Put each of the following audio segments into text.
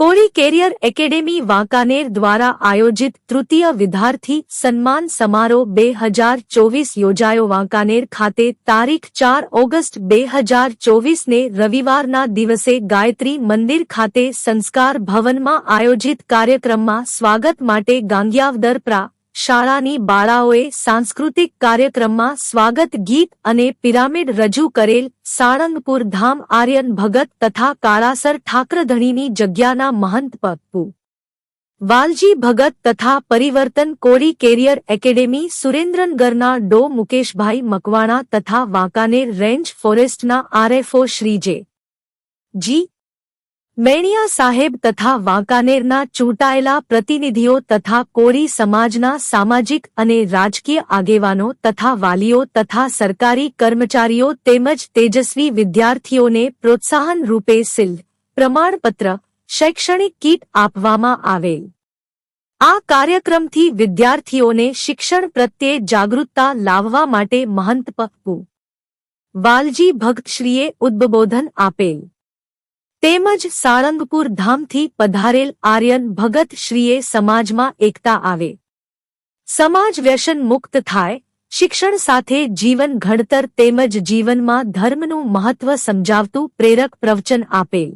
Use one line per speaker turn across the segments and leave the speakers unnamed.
कोरी career academy Wankaner द्वारा आयोजित तृतीय विद्यार्थी सन्मान समारोह 2024 योजायो। वांकानेर खाते तारीख 4 ऑगस्ट 2024 ने रविवारना दिवसे गायत्री मंदिर खाते संस्कार भवनमा आयोजित कार्यक्रममां स्वागत माटे गांगियावदर प्रा शाळानी बाळाओए सांस्कृतिक कार्यक्रममां स्वागत गीत अने पिरामिड रजू करेल। साळंगपुर धाम आर्यन भगत तथा काळासर ठाकरधणीनी जग्याना महंत पप्पू वालजी भगत तथा परिवर्तन कोरी कैरियर एकेडमी सुरेन्द्रनगरना डो मुकेशभाई मकवाणा तथा वांकानेर रेंज फॉरेस्टना RFO Shri J G Meniya साहेब तथा वांकानेरना चूंटायेला प्रतिनिधिओ तथा कोरी समाजना सामाजिक अने राजकीय आगेवानो तथा वालीओ तथा सरकारी कर्मचारीओ तेमज तेजस्वी विद्यार्थीओने प्रोत्साहन रूपे सिल्ड प्रमाणपत्र शैक्षणिक कीट आपवामां आवेल। आ कार्यक्रमथी विद्यार्थीओने शिक्षण प्रत्ये जागृतता लाववा माटे महंत पप्पू वालजी भगतश्रीए उद्बोधन आपेल। तेमज साळंगपुर धामथी पधारेल आर्यन भगत श्रीए समाजमां एकता आवे, समाज व्यसन मुक्त थाय, शिक्षण साथे जीवन घडतर तेमज जीवनमां धर्मनुं महत्व समजावतुं प्रेरक प्रवचन आपेल।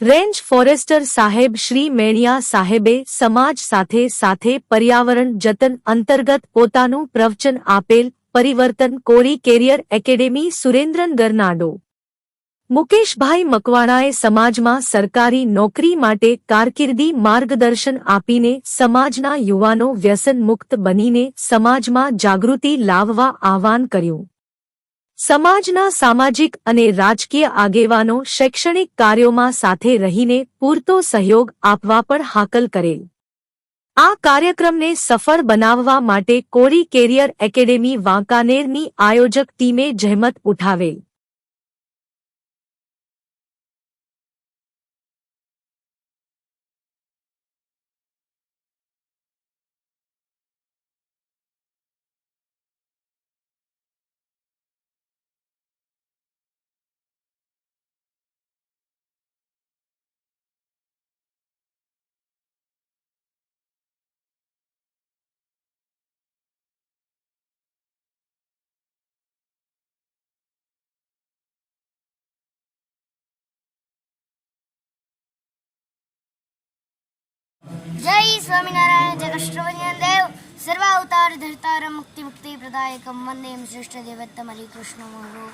रेंज फॉरेस्टर साहेब श्री मेणिया साहेबे समाज साथे साथे पर्यावरण जतन अंतर्गत पोतानुं प्रवचन आपेल। परिवर्तन कोरी कैरियर एकेडमी सुरेन्द्रनगरना डो मुकेशभाई मकवाणाए समाजमां सरकारी नौकरी माटे कारकिर्दी मार्गदर्शन आपीने समाजना युवानो व्यसन मुक्त बनीने समाजमां जागृति लाववा आह्वान कर्युं। समाजना सामाजिक अने राजकीय आगेवानो शैक्षणिक कार्योमां साथे रहीने पूरतो सहयोग आपवा पण हाकल करेल। आ कार्यक्रमने सफल बनाववा माटे कोरी कैरियर एकेडमी वांकानेरनी आयोजक टीमे जहमत उठावेल।
जय स्वामीनारायण जय कृष्णवंदन देव सर्वावतार धर्तार मुक्ति मुक्ति प्रदायकम वंदे श्रेष्ठ देवत्तम हरि कृष्ण मोरो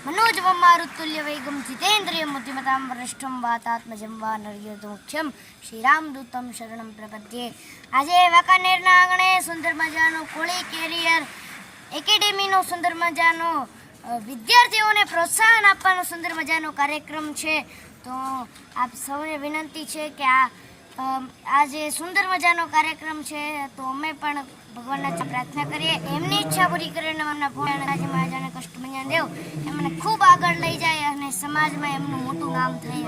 मनोजवम मारुतुल्य वेगम जितेन्द्रियम बुद्धिमतां वरिष्ठम वातात्मजं वा नर्यदमुख्यम श्री रामदूतम शरणम प्रपद्ये। આજે વાંકાનેરના આંગણે સુંદર મજાનો કોળી કેરિયર એકેડેમીનો સુંદર મજાનો વિદ્યાર્થીઓને પ્રોત્સાહન આપવાનો સુંદર મજાનો કાર્યક્રમ છે। તો આપ સૌને વિનંતી છે કે आज सुंदर मजानो कार्यक्रम है तो अमे पण भगवान प्रार्थना करिए एमनी इच्छा पूरी करे महाराजाने कष्टभंजन देव एमने खूब आगळ लई जाए समाज में एमनुं मोटुं नाम थाय।